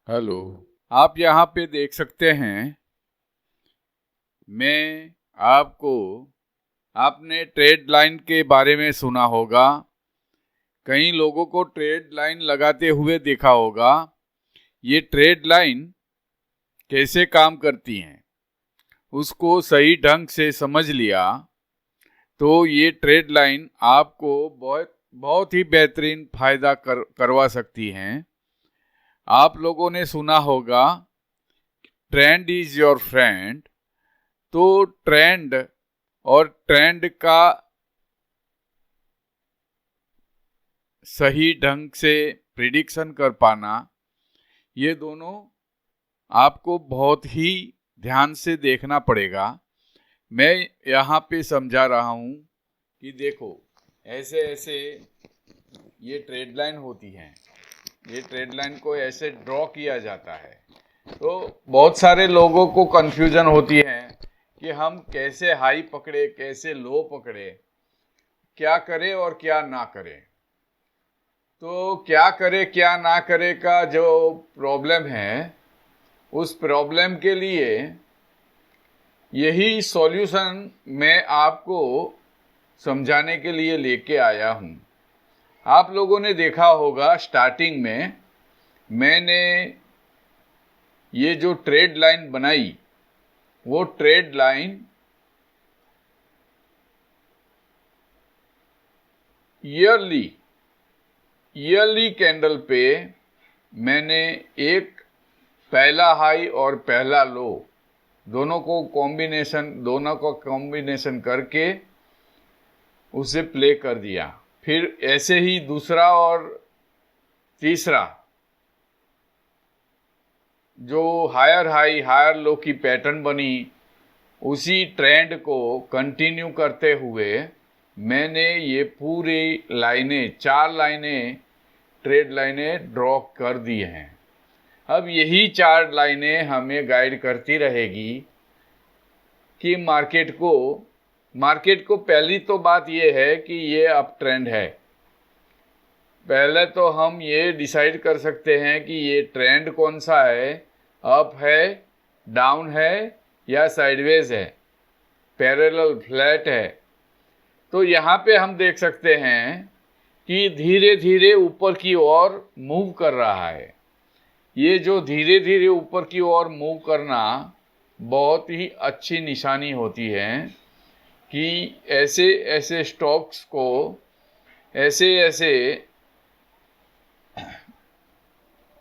Hello. आप यहाँ पे देख सकते हैं, मैं आपको आपने ट्रेड लाइन के बारे में सुना होगा। कई लोगों को ट्रेड लाइन लगाते हुए देखा होगा। ये ट्रेड लाइन कैसे काम करती हैं, उसको सही ढंग से समझ लिया तो ये ट्रेड लाइन आपको बहुत बहुत ही बेहतरीन फायदा करवा सकती हैं। आप लोगों ने सुना होगा, ट्रेंड इज योर फ्रेंड। तो ट्रेंड और ट्रेंड का सही ढंग से प्रिडिक्शन कर पाना, ये दोनों आपको बहुत ही ध्यान से देखना पड़ेगा। मैं यहाँ पे समझा रहा हूँ कि देखो, ऐसे ऐसे ये ट्रेड लाइन होती हैं। ये ट्रेड लाइन को ऐसे ड्रॉ किया जाता है। तो बहुत सारे लोगों को कंफ्यूजन होती है कि हम कैसे हाई पकड़े, कैसे लो पकड़े, क्या करें और क्या ना करें। तो क्या करे क्या ना करे का जो प्रॉब्लम है, उस प्रॉब्लम के लिए यही सॉल्यूशन मैं आपको समझाने के लिए लेके आया हूँ। आप लोगों ने देखा होगा, स्टार्टिंग में मैंने ये जो ट्रेड लाइन बनाई, वो ट्रेड लाइन ईयरली कैंडल पे मैंने एक पहला हाई और पहला लो दोनों को कॉम्बिनेशन करके उसे प्ले कर दिया। फिर ऐसे ही दूसरा और तीसरा जो हायर हाई हायर लो की पैटर्न बनी, उसी ट्रेंड को कंटिन्यू करते हुए मैंने ये पूरी लाइनें, 4 लाइनें, ट्रेड लाइनें ड्रॉ कर दी हैं। अब यही 4 लाइनें हमें गाइड करती रहेगी कि मार्केट को पहली तो बात ये है कि ये अप ट्रेंड है। पहले तो हम ये डिसाइड कर सकते हैं कि ये ट्रेंड कौन सा है, अप है, डाउन है या साइडवेज है, पैरेलल, फ्लैट है। तो यहाँ पे हम देख सकते हैं कि धीरे धीरे ऊपर की ओर मूव कर रहा है। ये जो धीरे धीरे ऊपर की ओर मूव करना बहुत ही अच्छी निशानी होती है कि ऐसे ऐसे स्टॉक्स को ऐसे ऐसे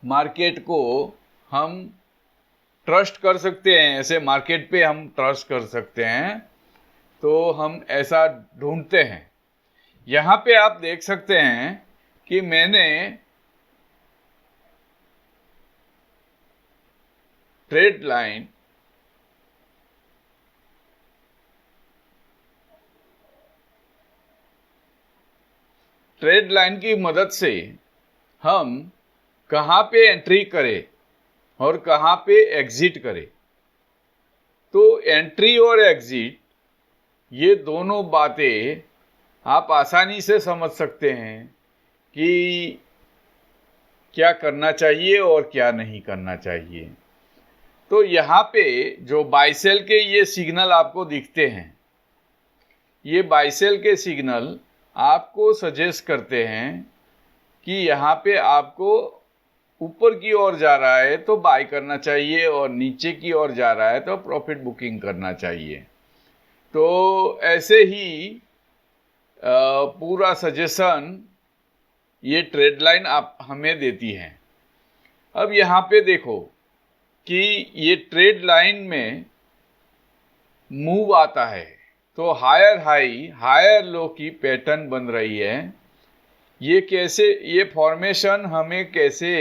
मार्केट को हम ट्रस्ट कर सकते हैं, ऐसे मार्केट पे हम ट्रस्ट कर सकते हैं। तो हम ऐसा ढूंढते हैं। यहाँ पे आप देख सकते हैं कि मैंने ट्रेड लाइन की मदद से हम कहाँ पे एंट्री करें और कहाँ पे एग्जिट करें। तो एंट्री और एग्जिट, ये दोनों बातें आप आसानी से समझ सकते हैं कि क्या करना चाहिए और क्या नहीं करना चाहिए। तो यहाँ पे जो बाय सेल के ये सिग्नल आपको दिखते हैं, ये बाय सेल के सिग्नल आपको सजेस्ट करते हैं कि यहाँ पे आपको ऊपर की ओर जा रहा है तो बाय करना चाहिए और नीचे की ओर जा रहा है तो प्रॉफिट बुकिंग करना चाहिए। तो ऐसे ही पूरा सजेशन ये ट्रेड लाइन आप हमें देती हैं। अब यहाँ पे देखो कि ये ट्रेड लाइन में मूव आता है तो हायर हाई हायर लो की पैटर्न बन रही है। ये कैसे, ये फॉर्मेशन हमें कैसे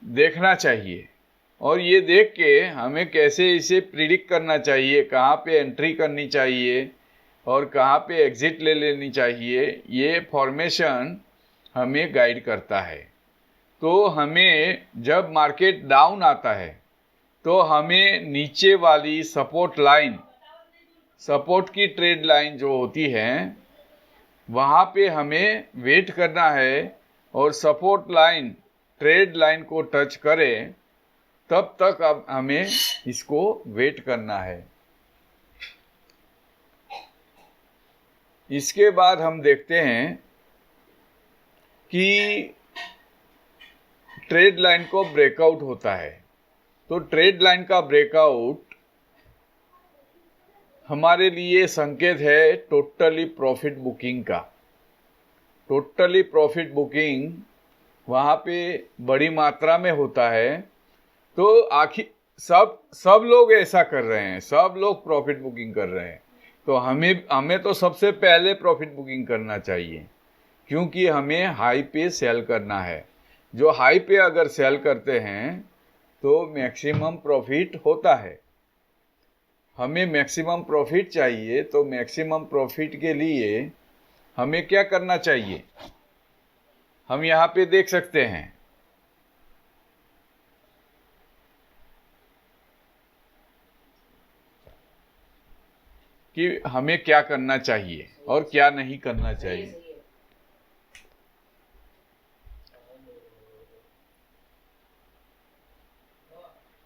देखना चाहिए और ये देख के हमें कैसे इसे प्रिडिक्ट करना चाहिए, कहाँ पे एंट्री करनी चाहिए और कहाँ पे एग्जिट ले लेनी चाहिए, ये फॉर्मेशन हमें गाइड करता है। तो हमें जब मार्केट डाउन आता है तो हमें नीचे वाली सपोर्ट की ट्रेड लाइन जो होती है, वहाँ पे हमें वेट करना है और सपोर्ट लाइन ट्रेड लाइन को टच करे तब तक अब हमें इसको वेट करना है। इसके बाद हम देखते हैं कि ट्रेड लाइन को ब्रेकआउट होता है। तो ट्रेड लाइन का ब्रेकआउट हमारे लिए संकेत है टोटली प्रॉफिट बुकिंग का। टोटली प्रॉफिट बुकिंग वहाँ पे बड़ी मात्रा में होता है। तो आखिर सब लोग ऐसा कर रहे हैं, सब लोग प्रॉफिट बुकिंग कर रहे हैं। तो हमें तो सबसे पहले प्रॉफिट बुकिंग करना चाहिए, क्योंकि हमें हाई पे सेल करना है। जो हाई पे अगर सेल करते हैं तो मैक्सिमम प्रॉफिट होता है। हमें मैक्सिमम प्रॉफिट चाहिए, तो मैक्सिमम प्रॉफिट के लिए हमें क्या करना चाहिए, हम यहाँ पे देख सकते हैं कि हमें क्या करना चाहिए और क्या नहीं करना चाहिए।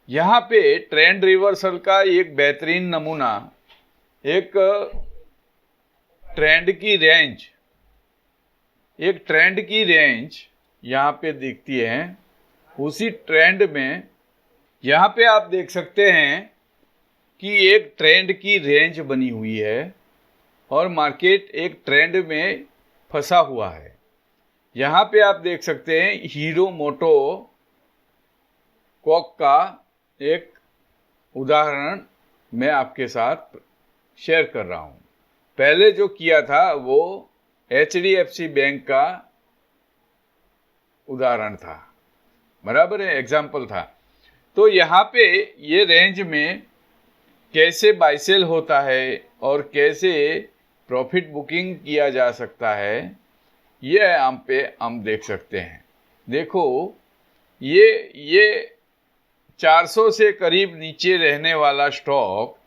यहाँ पे ट्रेंड रिवर्सल का एक बेहतरीन नमूना, एक ट्रेंड की रेंज यहाँ पे दिखती है। उसी ट्रेंड में यहाँ पे आप देख सकते हैं कि एक ट्रेंड की रेंज बनी हुई है और मार्केट एक ट्रेंड में फंसा हुआ है। यहाँ पे आप देख सकते हैं हीरो मोटो कॉक का एक उदाहरण मैं आपके साथ शेयर कर रहा हूँ। पहले जो किया था वो HDFC बैंक का उदाहरण था, बराबर है, एग्जाम्पल था। तो यहाँ पे ये रेंज में कैसे बाय सेल होता है और कैसे प्रॉफिट बुकिंग किया जा सकता है, ये हम देख सकते हैं। देखो ये 400 से करीब नीचे रहने वाला स्टॉक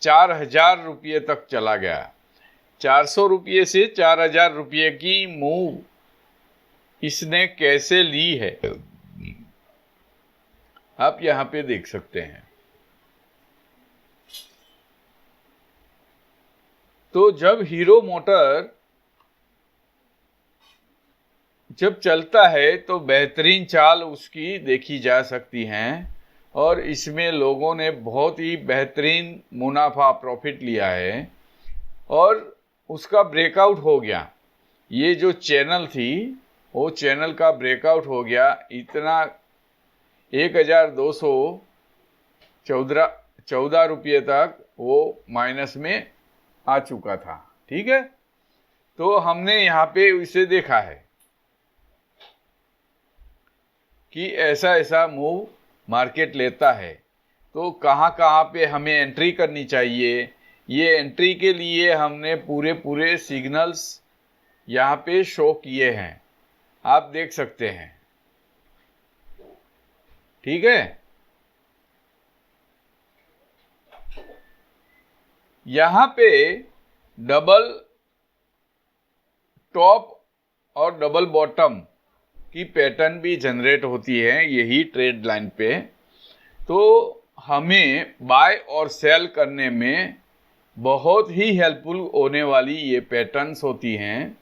4000 रुपये तक चला गया। 400 रुपये से 4000 रुपये की मूव इसने कैसे ली है, आप यहाँ पे देख सकते हैं। तो जब हीरो मोटर जब चलता है तो बेहतरीन चाल उसकी देखी जा सकती हैं और इसमें लोगों ने बहुत ही बेहतरीन मुनाफा प्रॉफिट लिया है और उसका ब्रेकआउट हो गया। ये जो चैनल थी वो चैनल का ब्रेकआउट हो गया, इतना 1214 रुपये तक वो माइनस में आ चुका था। ठीक है, तो हमने यहाँ पे इसे देखा है कि ऐसा ऐसा मूव मार्केट लेता है। तो कहाँ कहाँ पे हमें एंट्री करनी चाहिए, ये एंट्री के लिए हमने पूरे सिग्नल्स यहाँ पे शो किए हैं, आप देख सकते हैं। ठीक है, यहाँ पे डबल टॉप और डबल बॉटम की पैटर्न भी जनरेट होती है यही ट्रेड लाइन पे। तो हमें बाय और सेल करने में बहुत ही हेल्पफुल होने वाली ये पैटर्न्स होती हैं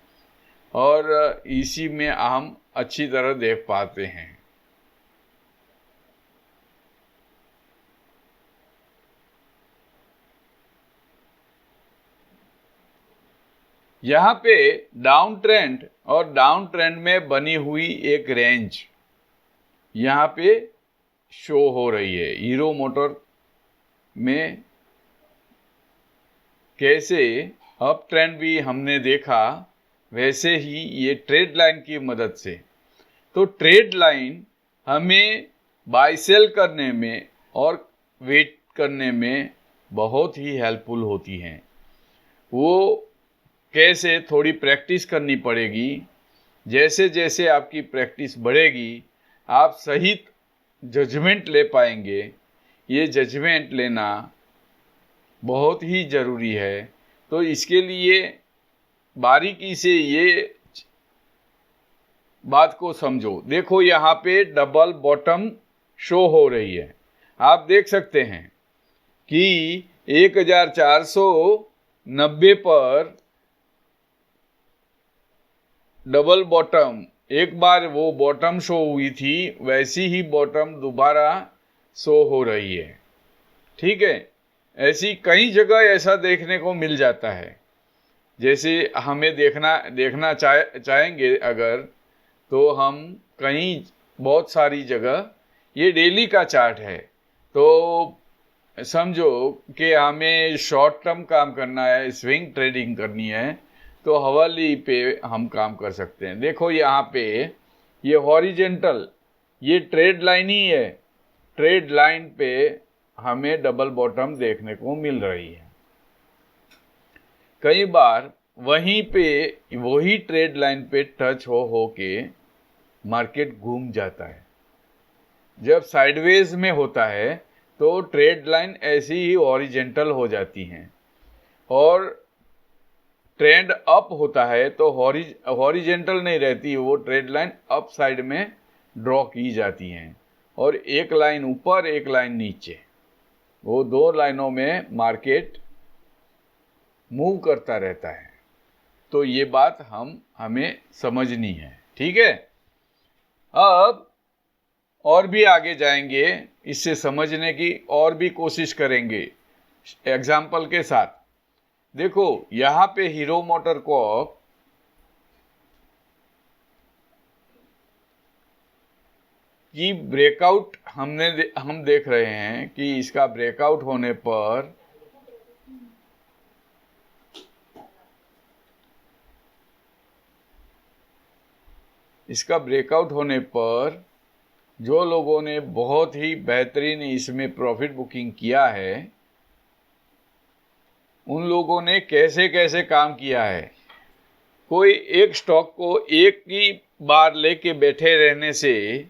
और इसी में हम अच्छी तरह देख पाते हैं। यहाँ पे डाउन ट्रेंड और डाउन ट्रेंड में बनी हुई एक रेंज यहाँ पे शो हो रही है। हीरो मोटर में कैसे अप ट्रेंड भी हमने देखा, वैसे ही ये ट्रेड लाइन की मदद से, तो ट्रेड लाइन हमें बाय सेल करने में और वेट करने में बहुत ही हेल्पफुल होती हैं। वो कैसे, थोड़ी प्रैक्टिस करनी पड़ेगी। जैसे जैसे आपकी प्रैक्टिस बढ़ेगी आप सही जजमेंट ले पाएंगे। ये जजमेंट लेना बहुत ही ज़रूरी है। तो इसके लिए बारीकी से ये बात को समझो। देखो यहाँ पे डबल बॉटम शो हो रही है। आप देख सकते हैं कि 1490 पर डबल बॉटम, एक बार वो बॉटम शो हुई थी, वैसी ही बॉटम दोबारा शो हो रही है। ठीक है, ऐसी कई जगह ऐसा देखने को मिल जाता है। जैसे हमें देखना चाहेंगे अगर, तो हम कहीं बहुत सारी जगह, ये डेली का चार्ट है, तो समझो कि हमें शॉर्ट टर्म काम करना है, स्विंग ट्रेडिंग करनी है, तो हवाली पे हम काम कर सकते हैं। देखो यहाँ पे ये हॉरिजेंटल, ये ट्रेड लाइन ही है। ट्रेड लाइन पे हमें डबल बॉटम देखने को मिल रही है। कई बार वहीं पे वही ट्रेड लाइन पे टच हो के मार्केट घूम जाता है। जब साइडवेज में होता है तो ट्रेड लाइन ऐसी ही हॉरिजेंटल हो जाती हैं, और ट्रेंड अप होता है तो हॉरिजेंटल नहीं रहती, वो ट्रेड लाइन अप साइड में ड्रॉ की जाती हैं, और एक लाइन ऊपर एक लाइन नीचे, वो दो लाइनों में मार्केट मूव करता रहता है। तो ये बात हमें समझनी है। ठीक है, अब और भी आगे जाएंगे, इससे समझने की और भी कोशिश करेंगे एग्जाम्पल के साथ। देखो यहाँ पे हीरो मोटर कॉर्प की ब्रेकआउट हम देख रहे हैं कि इसका ब्रेकआउट होने पर जो लोगों ने बहुत ही बेहतरीन इसमें प्रॉफिट बुकिंग किया है, उन लोगों ने कैसे कैसे काम किया है। कोई एक स्टॉक को एक ही बार लेके बैठे रहने से,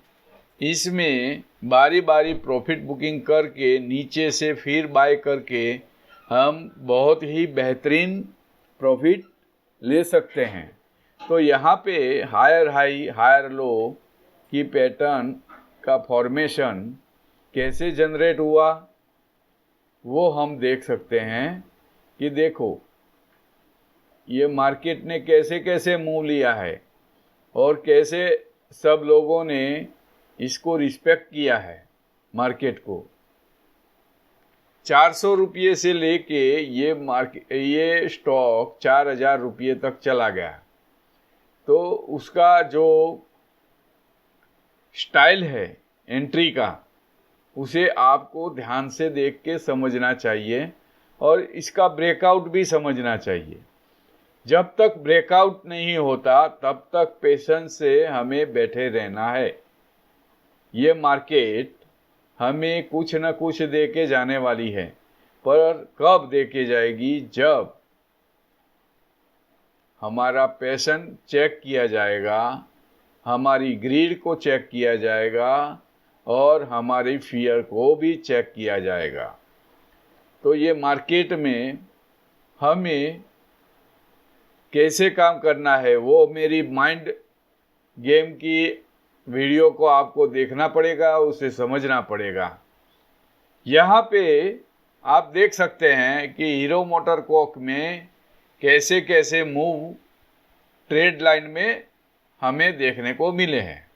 इसमें बारी बारी प्रॉफिट बुकिंग करके नीचे से फिर बाय करके हम बहुत ही बेहतरीन प्रॉफिट ले सकते हैं। तो यहाँ पे हायर हाई हायर लो की पैटर्न का फॉर्मेशन कैसे जनरेट हुआ, वो हम देख सकते हैं कि देखो ये मार्केट ने कैसे कैसे मूव लिया है, और कैसे सब लोगों ने इसको रिस्पेक्ट किया है मार्केट को। 400 रुपये से लेके ये स्टॉक 4000 रुपये तक चला गया। तो उसका जो स्टाइल है एंट्री का, उसे आपको ध्यान से देख के समझना चाहिए, और इसका ब्रेकआउट भी समझना चाहिए। जब तक ब्रेकआउट नहीं होता तब तक पेशेंस से हमें बैठे रहना है। ये मार्केट हमें कुछ न कुछ दे के जाने वाली है, पर कब दे के जाएगी, जब हमारा पैशन चेक किया जाएगा, हमारी ग्रीड को चेक किया जाएगा, और हमारी फियर को भी चेक किया जाएगा। तो ये मार्केट में हमें कैसे काम करना है, वो मेरी माइंड गेम की वीडियो को आपको देखना पड़ेगा, उसे समझना पड़ेगा। यहाँ पे आप देख सकते हैं कि हीरो मोटर कॉर्प में कैसे कैसे मूव ट्रेड लाइन में हमें देखने को मिले हैं।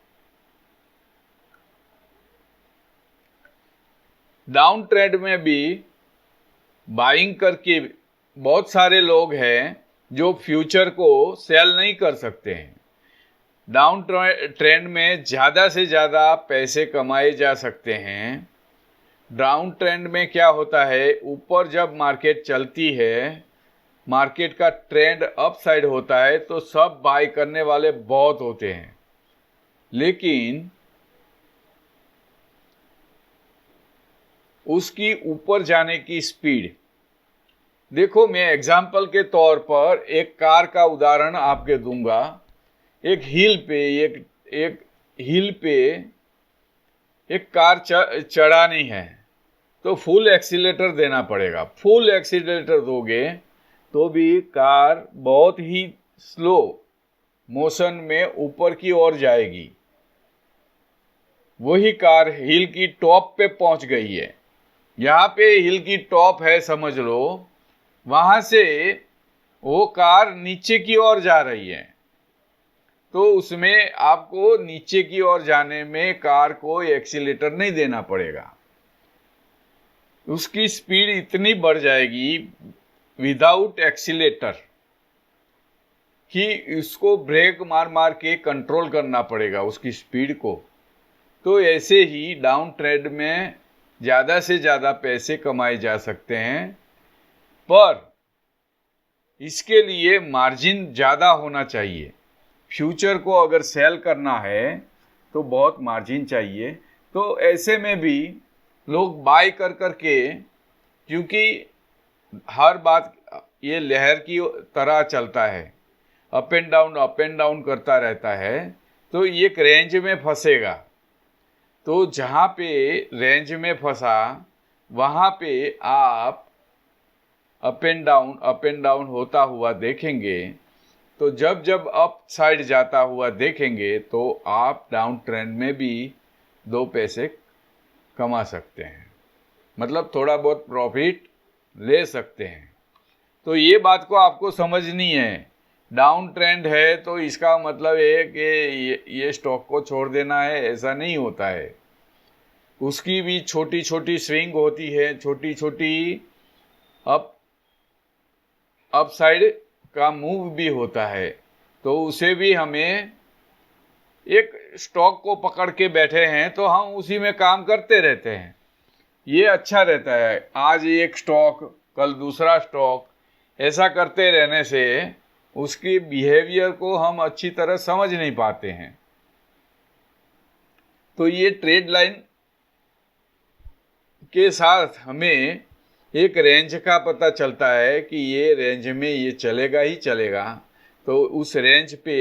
डाउन ट्रेंड में भी बाइंग करके बहुत सारे लोग हैं जो फ्यूचर को सेल नहीं कर सकते हैं। डाउन ट्रेंड में ज़्यादा से ज़्यादा पैसे कमाए जा सकते हैं। डाउन ट्रेंड में क्या होता है, ऊपर जब मार्केट चलती है, मार्केट का ट्रेंड अप साइड होता है, तो सब बाय करने वाले बहुत होते हैं। लेकिन उसकी ऊपर जाने की स्पीड देखो, मैं एग्जाम्पल के तौर पर एक कार का उदाहरण आपके दूंगा। एक हिल पे एक कार चढ़ानी है, तो फुल एक्सीलेटर देना पड़ेगा। फुल एक्सीलेटर दोगे तो भी कार बहुत ही स्लो मोशन में ऊपर की ओर जाएगी। वही कार हिल की टॉप पे पहुंच गई है। यहाँ पे हिल की टॉप है समझ लो, वहां से वो कार नीचे की ओर जा रही है। तो उसमें आपको नीचे की ओर जाने में कार को एक्सीलेटर नहीं देना पड़ेगा। उसकी स्पीड इतनी बढ़ जाएगी विदाउट एक्सीलेटर कि इसको ब्रेक मार मार के कंट्रोल करना पड़ेगा उसकी स्पीड को। तो ऐसे ही डाउन ट्रेंड में ज़्यादा से ज़्यादा पैसे कमाए जा सकते हैं, पर इसके लिए मार्जिन ज़्यादा होना चाहिए। फ्यूचर को अगर सेल करना है तो बहुत मार्जिन चाहिए। तो ऐसे में भी लोग बाय कर कर के, क्योंकि हर बात ये लहर की तरह चलता है, अप एंड डाउन करता रहता है, तो ये एक रेंज में फंसेगा। तो जहाँ पे रेंज में फंसा वहाँ पे आप अप एंड डाउन होता हुआ देखेंगे। तो जब जब अप साइड जाता हुआ देखेंगे तो आप डाउन ट्रेंड में भी 2 पैसे कमा सकते हैं, मतलब थोड़ा बहुत प्रॉफिट ले सकते हैं। तो ये बात को आपको समझनी है। डाउन ट्रेंड है तो इसका मतलब है कि ये स्टॉक को छोड़ देना है, ऐसा नहीं होता है। उसकी भी छोटी छोटी स्विंग होती है, छोटी छोटी अप साइड का मूव भी होता है। तो उसे भी हमें, एक स्टॉक को पकड़ के बैठे हैं तो हम उसी में काम करते रहते हैं, ये अच्छा रहता है। आज एक स्टॉक कल दूसरा स्टॉक, ऐसा करते रहने से उसकी बिहेवियर को हम अच्छी तरह समझ नहीं पाते हैं। तो ये ट्रेड लाइन के साथ हमें एक रेंज का पता चलता है कि ये रेंज में ये चलेगा ही चलेगा। तो उस रेंज पे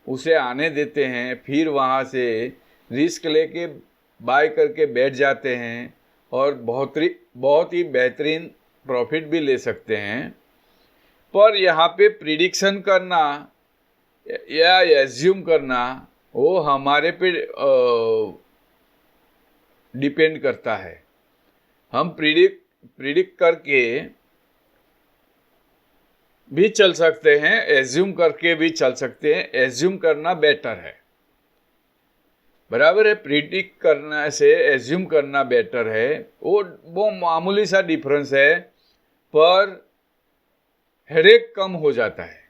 उसे आने देते हैं, फिर वहाँ से रिस्क लेके बाय करके बैठ जाते हैं और बहुत ही बेहतरीन प्रॉफिट भी ले सकते हैं। पर यहाँ पे प्रिडिक्शन करना या एज्यूम करना वो हमारे पे डिपेंड करता है। हम प्रिडिक्ट करके भी चल सकते हैं, एज्यूम करके भी चल सकते हैं। एज्यूम करना बेटर है, बराबर है। प्रिडिक्ट करना से एज्यूम करना बेटर है। वो मामूली सा डिफरेंस है, पर हेडेक कम हो जाता है।